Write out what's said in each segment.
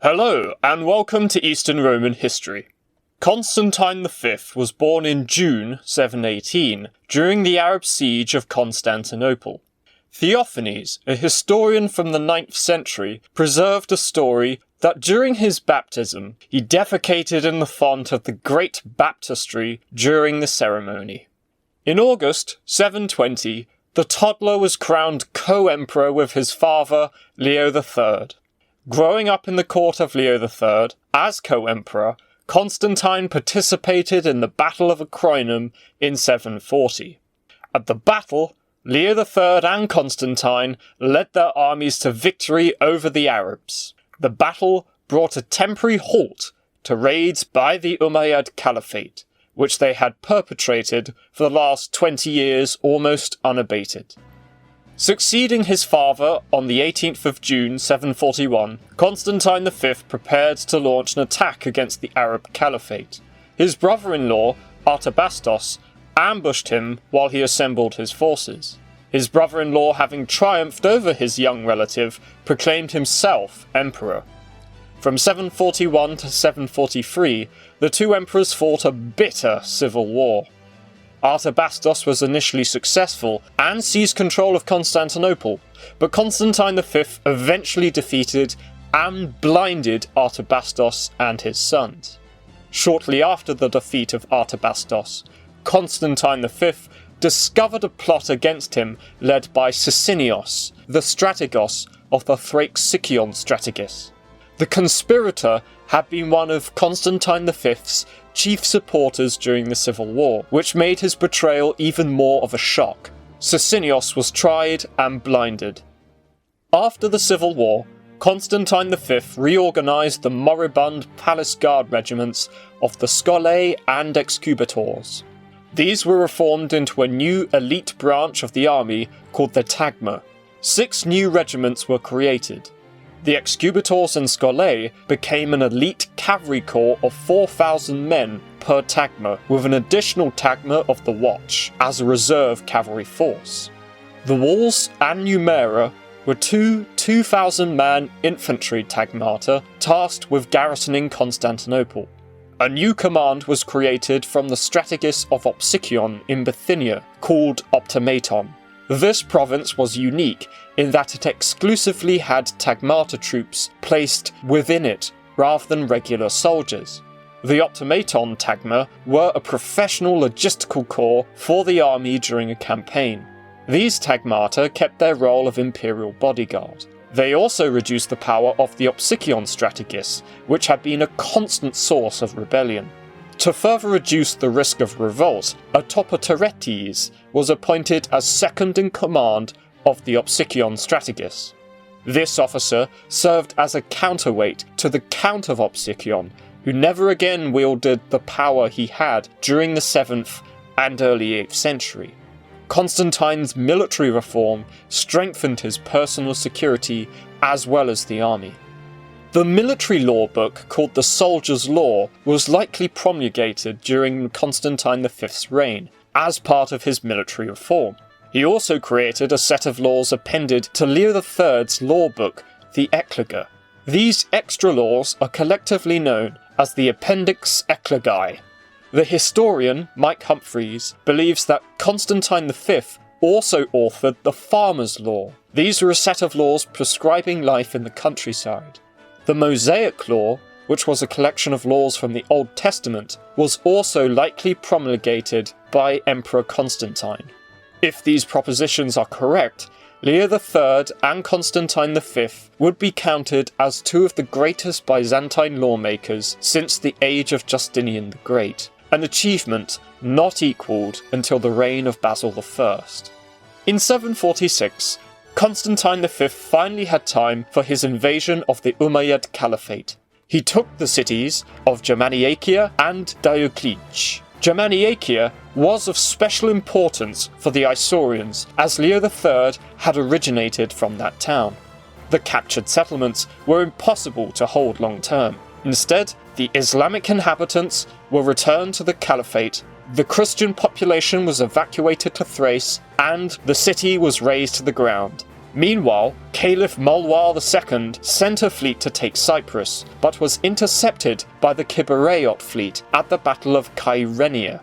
Hello, and welcome to Eastern Roman history. Constantine V was born in June 718, during the Arab siege of Constantinople. Theophanes, a historian from the 9th century, preserved a story that during his baptism, he defecated in the font of the Great Baptistry during the ceremony. In August 720, the toddler was crowned co-emperor with his father, Leo III. Growing up in the court of Leo III, as co-emperor, Constantine participated in the Battle of Acroinum in 740. At the battle, Leo III and Constantine led their armies to victory over the Arabs. The battle brought a temporary halt to raids by the Umayyad Caliphate, which they had perpetrated for the last 20 years almost unabated. Succeeding his father on the 18th of June 741, Constantine V prepared to launch an attack against the Arab Caliphate. His brother-in-law, Artabasdos, ambushed him while he assembled his forces. His brother-in-law, having triumphed over his young relative, proclaimed himself emperor. From 741 to 743, the two emperors fought a bitter civil war. Artabasdos was initially successful and seized control of Constantinople, but Constantine V eventually defeated and blinded Artabasdos and his sons. Shortly after the defeat of Artabasdos, Constantine V discovered a plot against him led by Sicinios, the strategos of the Thracian strategis. The conspirator had been one of Constantine V's chief supporters during the Civil War, which made his betrayal even more of a shock. Sicinios was tried and blinded. After the Civil War, Constantine V reorganized the moribund palace guard regiments of the Scolae and Excubators. These were reformed into a new elite branch of the army called the Tagma. 6 new regiments were created. The Excubators and Scolae became an elite cavalry corps of 4,000 men per Tagma, with an additional Tagma of the Watch as a reserve cavalry force. The Walls and Numera were 2,000-man infantry Tagmata tasked with garrisoning Constantinople. A new command was created from the strategis of Opsikion in Bithynia, called Optimaton. This province was unique in that it exclusively had Tagmata troops placed within it rather than regular soldiers. The Optimaton Tagma were a professional logistical corps for the army during a campaign. These Tagmata kept their role of imperial bodyguard. They also reduced the power of the Opsikion strategis, which had been a constant source of rebellion. To further reduce the risk of revolt, a Topoteretes was appointed as second in command of the Opsikion strategis. This officer served as a counterweight to the Count of Opsikion, who never again wielded the power he had during the 7th and early 8th century. Constantine's military reform strengthened his personal security as well as the army. The military law book, called the Soldier's Law, was likely promulgated during Constantine V's reign, as part of his military reform. He also created a set of laws appended to Leo III's law book, the Epilogue. These extra laws are collectively known as the Appendix Epilogae. The historian, Mike Humphreys, believes that Constantine V also authored the Farmer's Law. These were a set of laws prescribing life in the countryside. The Mosaic Law, which was a collection of laws from the Old Testament, was also likely promulgated by Emperor Constantine. If these propositions are correct, Leo III and Constantine V would be counted as 2 of the greatest Byzantine lawmakers since the age of Justinian the Great, an achievement not equalled until the reign of Basil I. In 746, Constantine V finally had time for his invasion of the Umayyad Caliphate. He took the cities of Germaniacia and Diocletian. Germaniacia was of special importance for the Isaurians, as Leo III had originated from that town. The captured settlements were impossible to hold long term. Instead, the Islamic inhabitants were returned to the Caliphate, the Christian population was evacuated to Thrace, and the city was razed to the ground. Meanwhile, Caliph Mulwar II sent a fleet to take Cyprus, but was intercepted by the Kyberaeot fleet at the Battle of Kyrenia.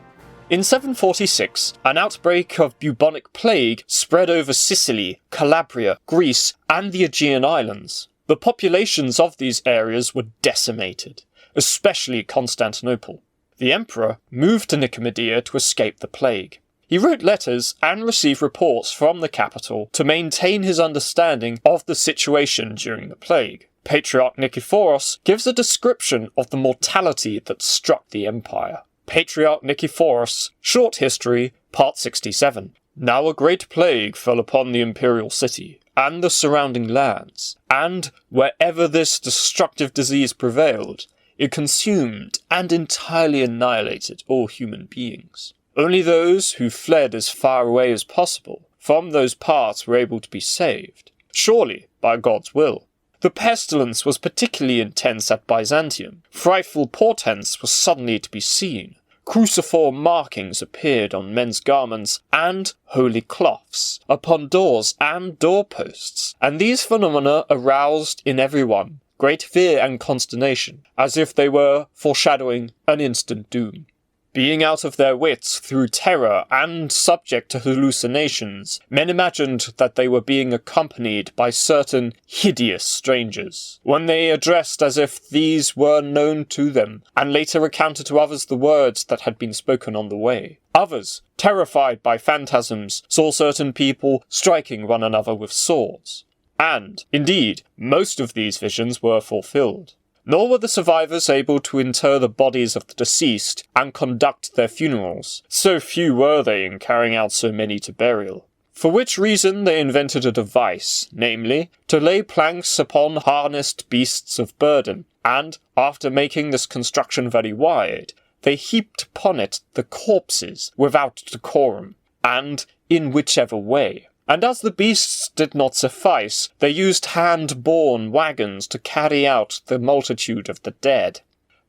In 746, an outbreak of bubonic plague spread over Sicily, Calabria, Greece, and the Aegean Islands. The populations of these areas were decimated, especially Constantinople. The emperor moved to Nicomedia to escape the plague. He wrote letters and received reports from the capital to maintain his understanding of the situation during the plague. Patriarch Nikephoros gives a description of the mortality that struck the empire. Patriarch Nikephoros, Short History, Part 67. Now a great plague fell upon the imperial city and the surrounding lands, and wherever this destructive disease prevailed, it consumed and entirely annihilated all human beings. Only those who fled as far away as possible from those parts were able to be saved, surely by God's will. The pestilence was particularly intense at Byzantium. Frightful portents were suddenly to be seen. Cruciform markings appeared on men's garments and holy cloths upon doors and doorposts, and these phenomena aroused in everyone great fear and consternation, as if they were foreshadowing an instant doom. Being out of their wits through terror and subject to hallucinations, men imagined that they were being accompanied by certain hideous strangers, when they addressed as if these were known to them, and later recounted to others the words that had been spoken on the way. Others, terrified by phantasms, saw certain people striking one another with swords. And, indeed, most of these visions were fulfilled. Nor were the survivors able to inter the bodies of the deceased and conduct their funerals, so few were they in carrying out so many to burial. For which reason they invented a device, namely, to lay planks upon harnessed beasts of burden, and, after making this construction very wide, they heaped upon it the corpses without decorum, and in whichever way. And as the beasts did not suffice, they used hand-borne wagons to carry out the multitude of the dead.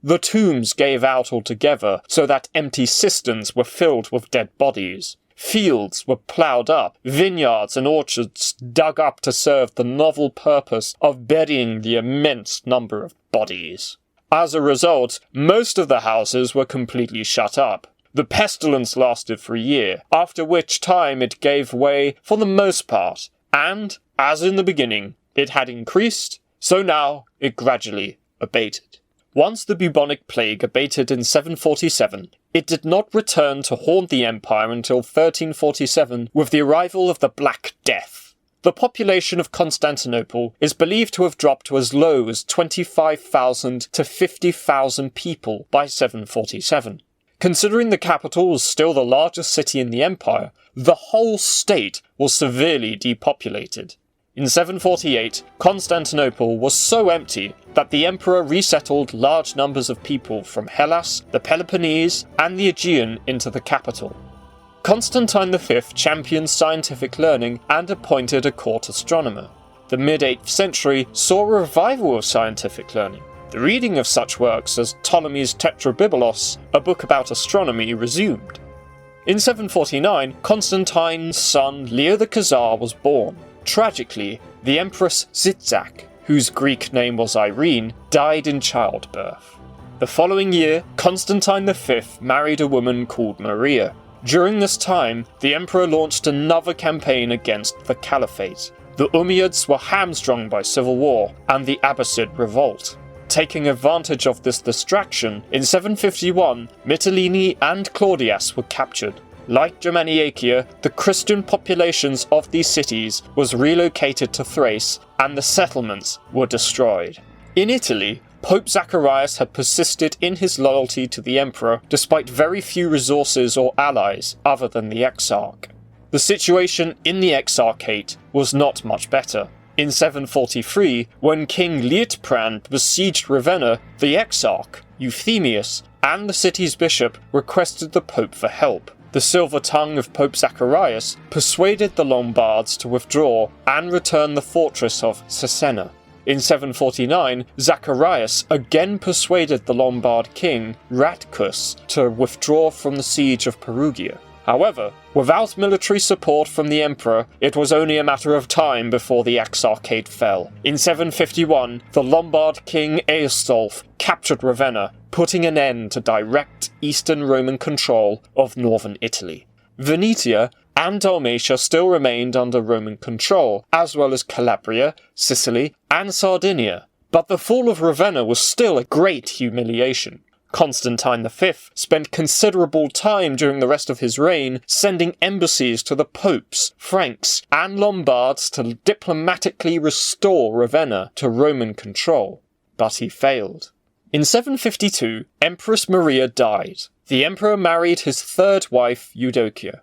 The tombs gave out altogether, so that empty cisterns were filled with dead bodies. Fields were ploughed up, vineyards and orchards dug up to serve the novel purpose of burying the immense number of bodies. As a result, most of the houses were completely shut up. The pestilence lasted for a year, after which time it gave way for the most part, and, as in the beginning, it had increased, so now it gradually abated. Once the bubonic plague abated in 747, it did not return to haunt the empire until 1347 with the arrival of the Black Death. The population of Constantinople is believed to have dropped to as low as 25,000 to 50,000 people by 747. Considering the capital was still the largest city in the empire, the whole state was severely depopulated. In 748, Constantinople was so empty that the emperor resettled large numbers of people from Hellas, the Peloponnese, and the Aegean into the capital. Constantine V championed scientific learning and appointed a court astronomer. The mid-8th century saw a revival of scientific learning. The reading of such works as Ptolemy's Tetrabiblos, a book about astronomy, resumed. In 749, Constantine's son Leo the Khazar was born. Tragically, the Empress Zitzak, whose Greek name was Irene, died in childbirth. The following year, Constantine V married a woman called Maria. During this time, the emperor launched another campaign against the Caliphate. The Umayyads were hamstrung by civil war and the Abbasid revolt. Taking advantage of this distraction, in 751, Mytilene and Claudias were captured. Like Germaniacia, the Christian populations of these cities was relocated to Thrace, and the settlements were destroyed. In Italy, Pope Zacharias had persisted in his loyalty to the emperor despite very few resources or allies other than the Exarch. The situation in the Exarchate was not much better. In 743, when King Liutprand besieged Ravenna, the Exarch, Euthemius, and the city's bishop requested the Pope for help. The silver tongue of Pope Zacharias persuaded the Lombards to withdraw and return the fortress of Cesena. In 749, Zacharias again persuaded the Lombard king, Ratcus, to withdraw from the siege of Perugia. However, without military support from the emperor, it was only a matter of time before the Exarchate fell. In 751, the Lombard king Aistulf captured Ravenna, putting an end to direct Eastern Roman control of northern Italy. Venetia and Dalmatia still remained under Roman control, as well as Calabria, Sicily, and Sardinia, but the fall of Ravenna was still a great humiliation. Constantine V spent considerable time during the rest of his reign sending embassies to the popes, Franks, and Lombards to diplomatically restore Ravenna to Roman control, but he failed. In 752, Empress Maria died. The emperor married his third wife, Eudokia.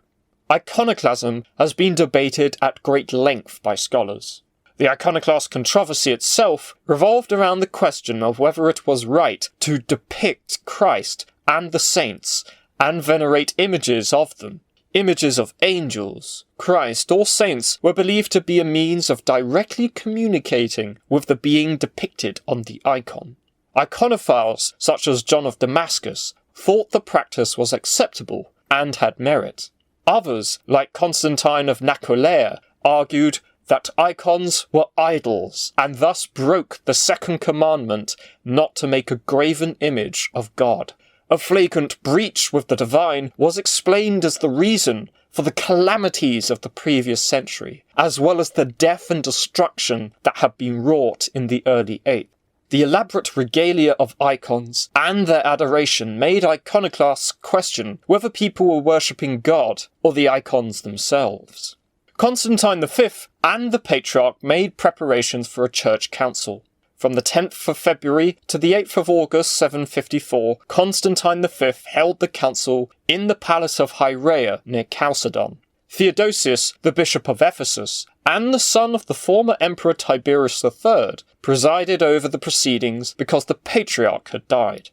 Iconoclasm has been debated at great length by scholars. The iconoclast controversy itself revolved around the question of whether it was right to depict Christ and the saints and venerate images of them. Images of angels, Christ, or saints were believed to be a means of directly communicating with the being depicted on the icon. Iconophiles, such as John of Damascus, thought the practice was acceptable and had merit. Others, like Constantine of Nicosia, argued that icons were idols, and thus broke the second commandment not to make a graven image of God. A flagrant breach with the divine was explained as the reason for the calamities of the previous century, as well as the death and destruction that had been wrought in the early 8th. The elaborate regalia of icons and their adoration made iconoclasts question whether people were worshipping God or the icons themselves. Constantine V and the Patriarch made preparations for a church council. From the 10th of February to the 8th of August 754, Constantine V held the council in the palace of Hierea near Chalcedon. Theodosius, the bishop of Ephesus, and the son of the former emperor Tiberius III, presided over the proceedings because the Patriarch had died.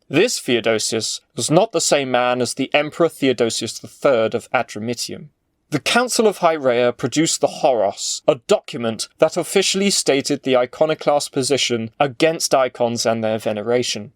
This Theodosius was not the same man as the Emperor Theodosius III of Adramyttium. The Council of Hierea produced the Horos, a document that officially stated the iconoclast position against icons and their veneration.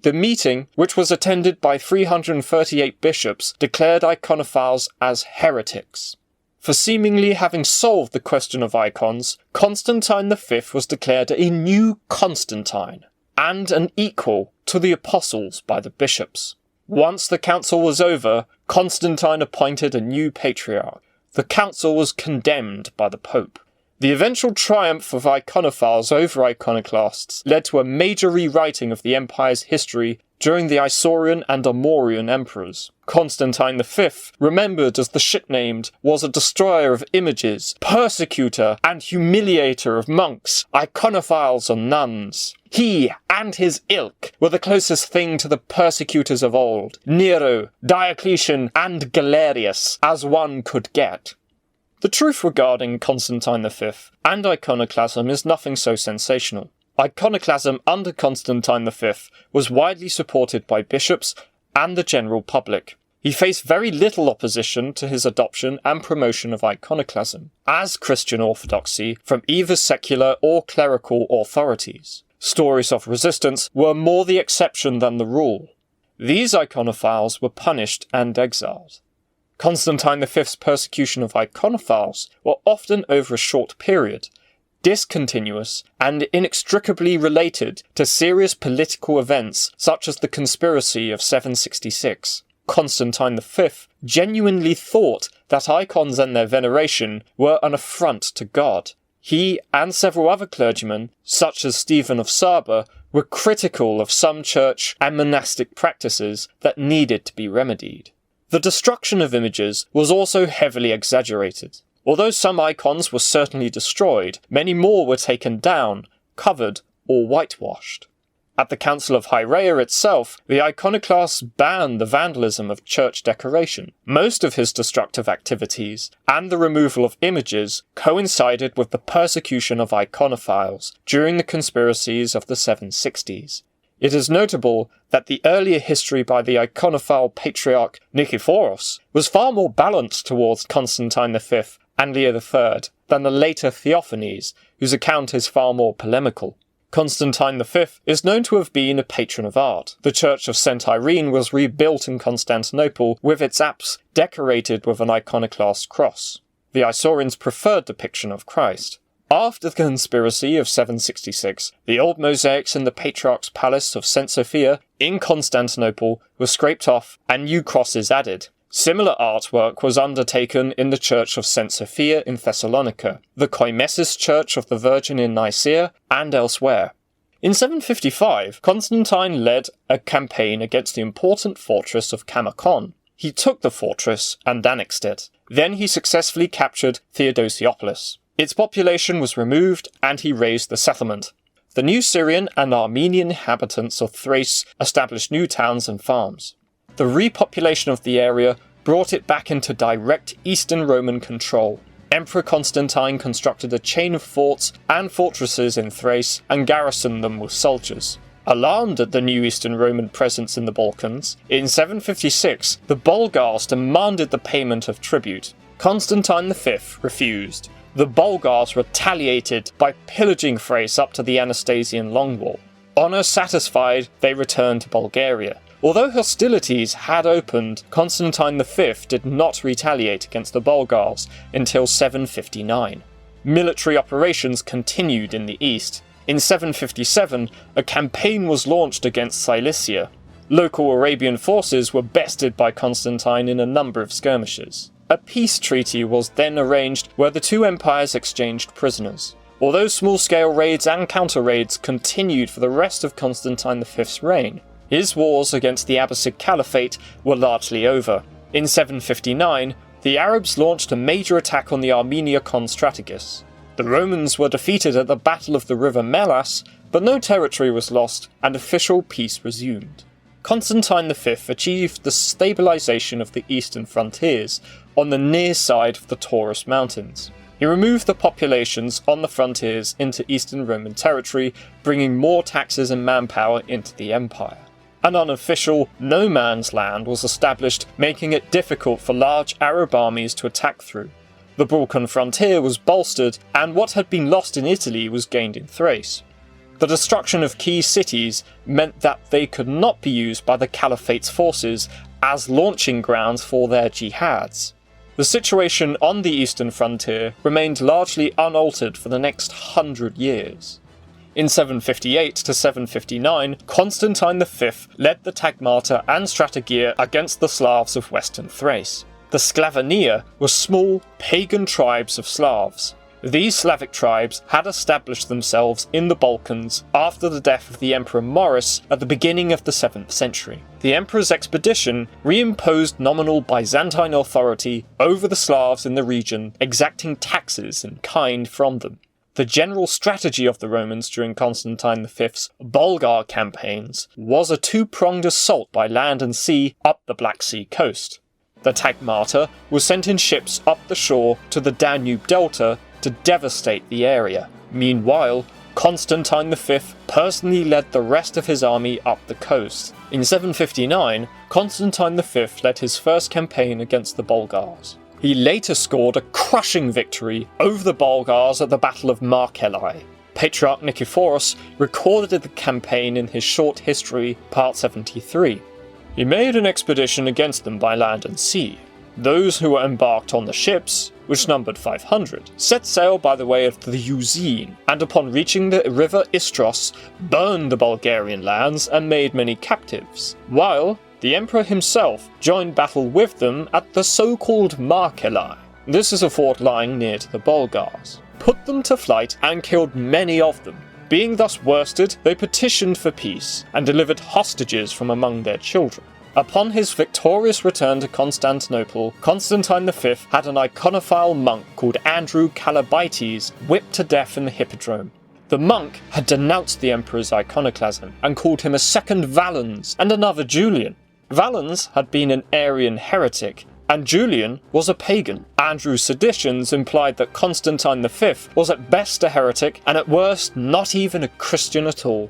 The meeting, which was attended by 338 bishops, declared Iconophiles as heretics. For seemingly having solved the question of icons, Constantine V was declared a new Constantine, and an equal to the apostles by the bishops. Once the council was over, Constantine appointed a new patriarch. The council was condemned by the Pope. The eventual triumph of Iconophiles over iconoclasts led to a major rewriting of the empire's history during the Isaurian and Amorian emperors. Constantine V, remembered as the shit-named, was a destroyer of images, persecutor and humiliator of monks, iconophiles and nuns. He and his ilk were the closest thing to the persecutors of old, Nero, Diocletian and Galerius, as one could get. The truth regarding Constantine V and iconoclasm is nothing so sensational. Iconoclasm under Constantine V was widely supported by bishops and the general public. He faced very little opposition to his adoption and promotion of iconoclasm as Christian orthodoxy from either secular or clerical authorities. Stories of resistance were more the exception than the rule. These iconophiles were punished and exiled. Constantine V's persecution of iconophiles were often over a short period, discontinuous and inextricably related to serious political events such as the conspiracy of 766. Constantine V genuinely thought that icons and their veneration were an affront to God. He and several other clergymen, such as Stephen of Saba, were critical of some church and monastic practices that needed to be remedied. The destruction of images was also heavily exaggerated. Although some icons were certainly destroyed, many more were taken down, covered, or whitewashed. At the Council of Hierea itself, the iconoclasts banned the vandalism of church decoration. Most of his destructive activities and the removal of images coincided with the persecution of iconophiles during the conspiracies of the 760s. It is notable that the earlier history by the iconophile patriarch Nikephoros was far more balanced towards Constantine V and Leo III than the later Theophanes, whose account is far more polemical. Constantine V is known to have been a patron of art. The Church of St. Irene was rebuilt in Constantinople with its apse decorated with an iconoclast cross. The Isaurians preferred depiction of Christ. After the conspiracy of 766, the old mosaics in the Patriarch's Palace of St. Sophia in Constantinople were scraped off and new crosses added. Similar artwork was undertaken in the Church of St. Sophia in Thessalonica, the Koimesis Church of the Virgin in Nicaea, and elsewhere. In 755, Constantine led a campaign against the important fortress of Camaconn. He took the fortress and annexed it. Then he successfully captured Theodosiopolis. Its population was removed and he razed the settlement. The new Syrian and Armenian inhabitants of Thrace established new towns and farms. The repopulation of the area brought it back into direct Eastern Roman control. Emperor Constantine constructed a chain of forts and fortresses in Thrace and garrisoned them with soldiers. Alarmed at the new Eastern Roman presence in the Balkans, in 756 the Bulgars demanded the payment of tribute. Constantine V refused. The Bulgars retaliated by pillaging Thrace up to the Anastasian Long Wall. Honour satisfied, they returned to Bulgaria. Although hostilities had opened, Constantine V did not retaliate against the Bulgars until 759. Military operations continued in the east. In 757, a campaign was launched against Cilicia. Local Arabian forces were bested by Constantine in a number of skirmishes. A peace treaty was then arranged where the two empires exchanged prisoners. Although small-scale raids and counter-raids continued for the rest of Constantine V's reign, his wars against the Abbasid Caliphate were largely over. In 759, the Arabs launched a major attack on the Armenia Constrategis. The Romans were defeated at the Battle of the River Melas, but no territory was lost and official peace resumed. Constantine V achieved the stabilisation of the eastern frontiers on the near side of the Taurus Mountains. He removed the populations on the frontiers into Eastern Roman territory, bringing more taxes and manpower into the empire. An unofficial no man's land was established, making it difficult for large Arab armies to attack through. The Balkan frontier was bolstered, and what had been lost in Italy was gained in Thrace. The destruction of key cities meant that they could not be used by the Caliphate's forces as launching grounds for their jihads. The situation on the eastern frontier remained largely unaltered for the next 100 years. In 758 to 759, Constantine V led the Tagmata and Strategia against the Slavs of western Thrace. The Sclavania were small, pagan tribes of Slavs. These Slavic tribes had established themselves in the Balkans after the death of the Emperor Maurice at the beginning of the 7th century. The Emperor's expedition reimposed nominal Byzantine authority over the Slavs in the region, exacting taxes in kind from them. The general strategy of the Romans during Constantine V's Bulgar campaigns was a two-pronged assault by land and sea up the Black Sea coast. The Tagmata were sent in ships up the shore to the Danube Delta to devastate the area. Meanwhile, Constantine V personally led the rest of his army up the coast. In 759, Constantine V led his first campaign against the Bulgars. He later scored a crushing victory over the Bulgars at the Battle of Marcellae. Patriarch Nikephoros recorded the campaign in his short history, Part 73. He made an expedition against them by land and sea. Those who were embarked on the ships, which numbered 500, set sail by the way of the Euxine, and upon reaching the river Istros, burned the Bulgarian lands and made many captives, while the emperor himself joined battle with them at the so-called Marcellae. This is a fort lying near to the Bulgars. Put them to flight and killed many of them. Being thus worsted, they petitioned for peace and delivered hostages from among their children. Upon his victorious return to Constantinople, Constantine V had an iconophile monk called Andrew Calabaites whipped to death in the Hippodrome. The monk had denounced the emperor's iconoclasm and called him a second Valens and another Julian. Valens had been an Arian heretic, and Julian was a pagan. Andrew's seditions implied that Constantine V was at best a heretic and at worst not even a Christian at all.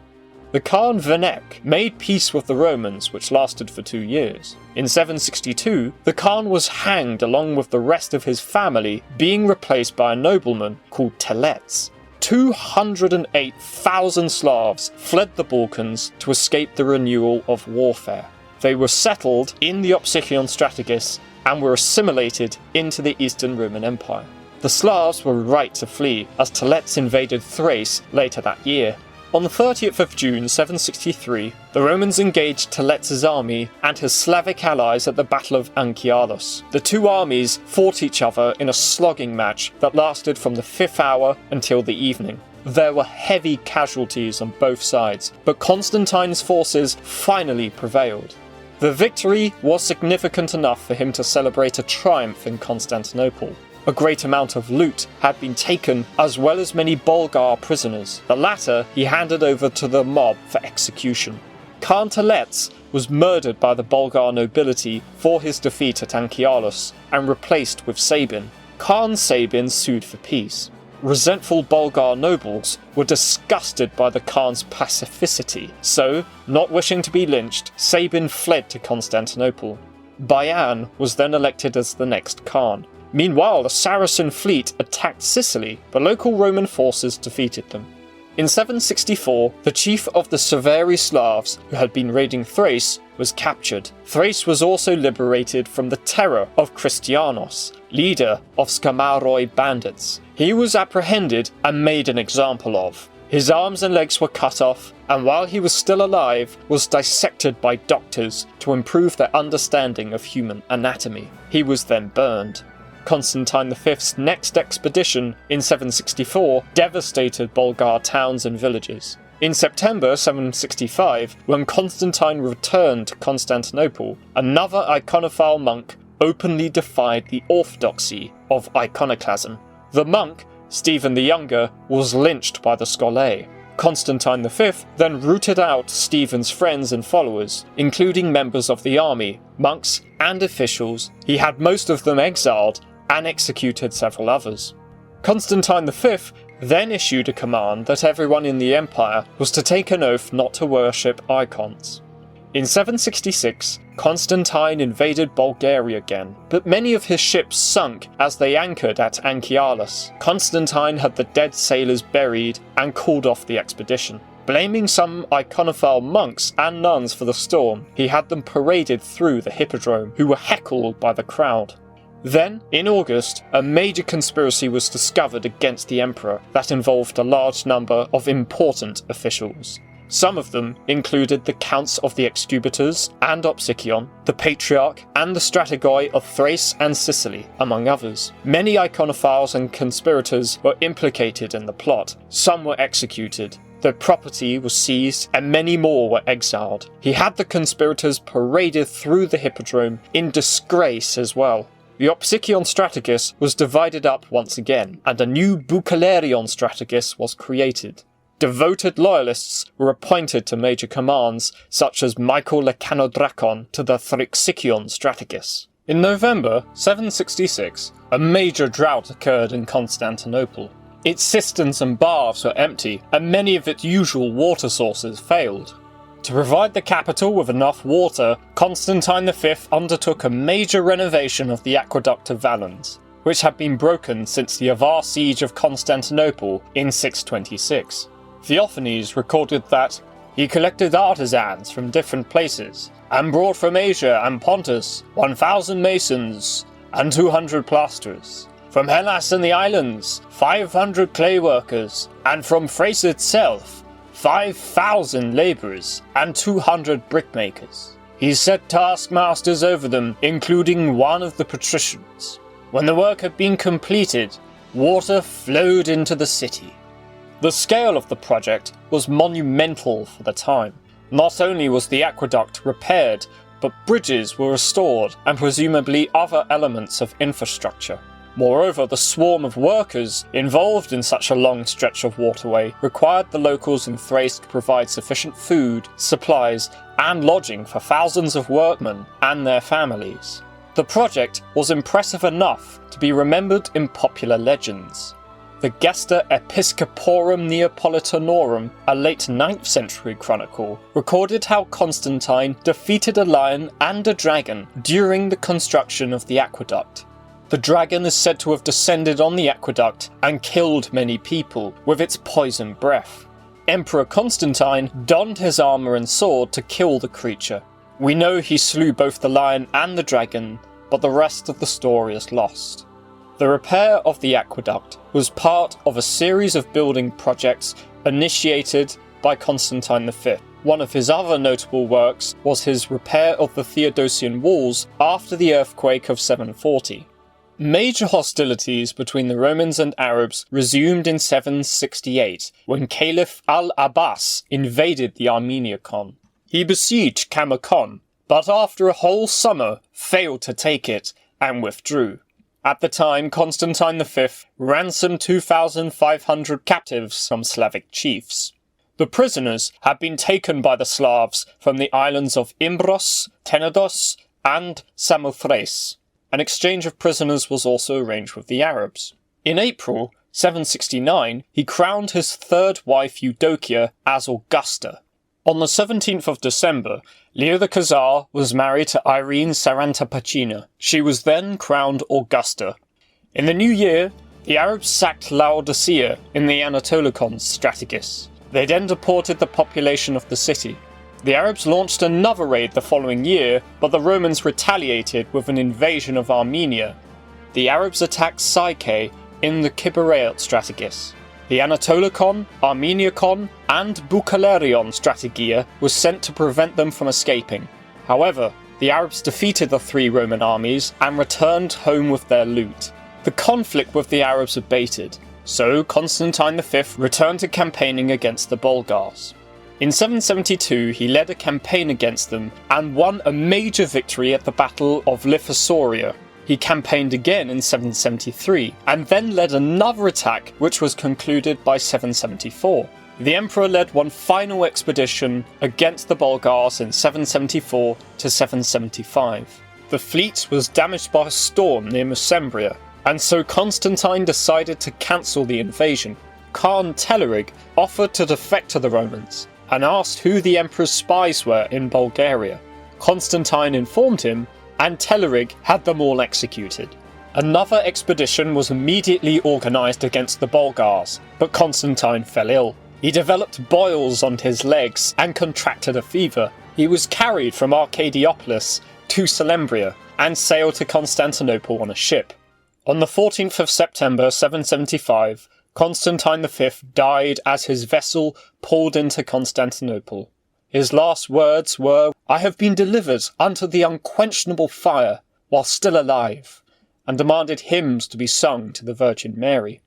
The Khan Venek made peace with the Romans, which lasted for 2 years. In 762, the Khan was hanged along with the rest of his family, being replaced by a nobleman called Telets. 208,000 Slavs fled the Balkans to escape the renewal of warfare. They were settled in the Opsikion Strategis and were assimilated into the Eastern Roman Empire. The Slavs were right to flee, as Telets invaded Thrace later that year. On the 30th of June 763, the Romans engaged Telets' army and his Slavic allies at the Battle of Anchialos. The two armies fought each other in a slogging match that lasted from the 5th hour until the evening. There were heavy casualties on both sides, but Constantine's forces finally prevailed. The victory was significant enough for him to celebrate a triumph in Constantinople. A great amount of loot had been taken, as well as many Bulgar prisoners. The latter he handed over to the mob for execution. Khan Telets was murdered by the Bulgar nobility for his defeat at Anchialos and replaced with Sabin. Khan Sabin sued for peace. Resentful Bulgar nobles were disgusted by the Khan's pacificity, so, not wishing to be lynched, Sabin fled to Constantinople. Bayan was then elected as the next Khan. Meanwhile, the Saracen fleet attacked Sicily, but local Roman forces defeated them. In 764, the chief of the Severii Slavs, who had been raiding Thrace, was captured. Thrace was also liberated from the terror of Christianos, leader of Skamaroi bandits. He was apprehended and made an example of. His arms and legs were cut off, and while he was still alive, was dissected by doctors to improve their understanding of human anatomy. He was then burned. Constantine V's next expedition in 764 devastated Bulgar towns and villages. In September 765, when Constantine returned to Constantinople, another Iconophile monk openly defied the orthodoxy of Iconoclasm. The monk, Stephen the Younger, was lynched by the Scolae. Constantine V then rooted out Stephen's friends and followers, including members of the army, monks, and officials. He had most of them exiled and executed several others. Constantine V then issued a command that everyone in the empire was to take an oath not to worship icons. In 766, Constantine invaded Bulgaria again, but many of his ships sunk as they anchored at Anchialos. Constantine had the dead sailors buried and called off the expedition. Blaming some Iconophile monks and nuns for the storm, he had them paraded through the hippodrome, who were heckled by the crowd. Then, in August, a major conspiracy was discovered against the emperor that involved a large number of important officials. Some of them included the counts of the Excubitors and Opsikion, the Patriarch, and the Strategoi of Thrace and Sicily, among others. Many Iconophiles and conspirators were implicated in the plot. Some were executed. Their property was seized, and many more were exiled. He had the conspirators paraded through the hippodrome in disgrace as well. The Opsikion Strategis was divided up once again, and a new Boukalerion Strategis was created. Devoted loyalists were appointed to major commands, such as Michael Lecanodrakon to the Thraxikion Strategis. In November 766, a major drought occurred in Constantinople. Its cisterns and baths were empty, and many of its usual water sources failed. To provide the capital with enough water, Constantine V undertook a major renovation of the Aqueduct of Valens, which had been broken since the Avar siege of Constantinople in 626. Theophanes recorded that he collected artisans from different places, and brought from Asia and Pontus 1,000 masons and 200 plasterers, from Hellas and the islands 500 clay workers, and from Thrace itself 5,000 labourers and 200 brickmakers. He set taskmasters over them, including one of the patricians. When the work had been completed, water flowed into the city. The scale of the project was monumental for the time. Not only was the aqueduct repaired, but bridges were restored and presumably other elements of infrastructure. Moreover, the swarm of workers involved in such a long stretch of waterway required the locals in Thrace to provide sufficient food, supplies, and lodging for thousands of workmen and their families. The project was impressive enough to be remembered in popular legends. The Gesta Episcoporum Neapolitanorum, a late 9th century chronicle, recorded how Constantine defeated a lion and a dragon during the construction of the aqueduct. The dragon is said to have descended on the aqueduct and killed many people with its poison breath. Emperor Constantine donned his armour and sword to kill the creature. We know he slew both the lion and the dragon, but the rest of the story is lost. The repair of the aqueduct was part of a series of building projects initiated by Constantine V. One of his other notable works was his repair of the Theodosian walls after the earthquake of 740. Major hostilities between the Romans and Arabs resumed in 768 when Caliph al-Abbas invaded the Armeniacon. He besieged Camaconn, but after a whole summer failed to take it and withdrew. At the time, Constantine V ransomed 2,500 captives from Slavic chiefs. The prisoners had been taken by the Slavs from the islands of Imbros, Tenedos, and Samothrace. An exchange of prisoners was also arranged with the Arabs. In April 769, he crowned his third wife Eudokia as Augusta. On the 17th of December, Leo the Khazar was married to Irene Sarantapachina. She was then crowned Augusta. In the new year, the Arabs sacked Laodicea in the Anatolikon Strategis. They then deported the population of the city. The Arabs launched another raid the following year, but the Romans retaliated with an invasion of Armenia. The Arabs attacked Psyche in the Kiberaeot Strategis. The Anatolikon, Armeniacon, and Boukalerion Strategia was sent to prevent them from escaping. However, the Arabs defeated the three Roman armies and returned home with their loot. The conflict with the Arabs abated, so Constantine V returned to campaigning against the Bulgars. In 772, he led a campaign against them and won a major victory at the Battle of Lithosauria. He campaigned again in 773, and then led another attack which was concluded by 774. The emperor led one final expedition against the Bulgars in 774 to 775. The fleet was damaged by a storm near Mesembria, and so Constantine decided to cancel the invasion. Khan Telerig offered to defect to the Romans, and asked who the emperor's spies were in Bulgaria. Constantine informed him, and Telerig had them all executed. Another expedition was immediately organised against the Bulgars, but Constantine fell ill. He developed boils on his legs and contracted a fever. He was carried from Arcadiopolis to Salembria and sailed to Constantinople on a ship. On the 14th of September 775, Constantine V died as his vessel pulled into Constantinople. His last words were, "I have been delivered unto the unquenchable fire while still alive," and demanded hymns to be sung to the Virgin Mary.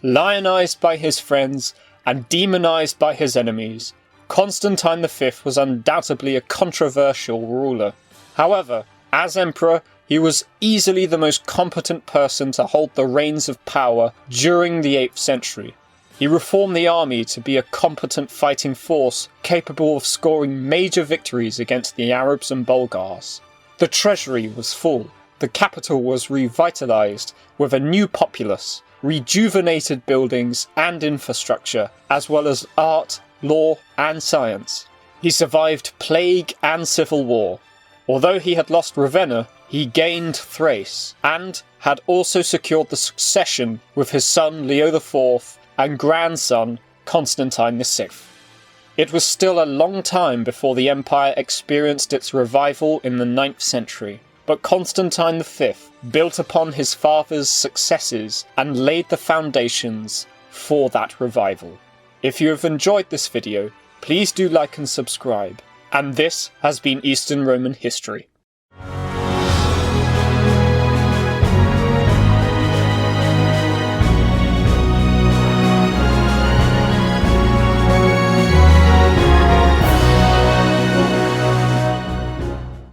Lionized by his friends and demonized by his enemies, Constantine V was undoubtedly a controversial ruler. However, as emperor, he was easily the most competent person to hold the reins of power during the 8th century. He reformed the army to be a competent fighting force capable of scoring major victories against the Arabs and Bulgars. The treasury was full, the capital was revitalized with a new populace, rejuvenated buildings and infrastructure, as well as art, law and science. He survived plague and civil war. Although he had lost Ravenna, he gained Thrace, and had also secured the succession with his son Leo IV and grandson Constantine VI. It was still a long time before the empire experienced its revival in the 9th century, but Constantine V built upon his father's successes and laid the foundations for that revival. If you have enjoyed this video, please do like and subscribe, and this has been Eastern Roman History.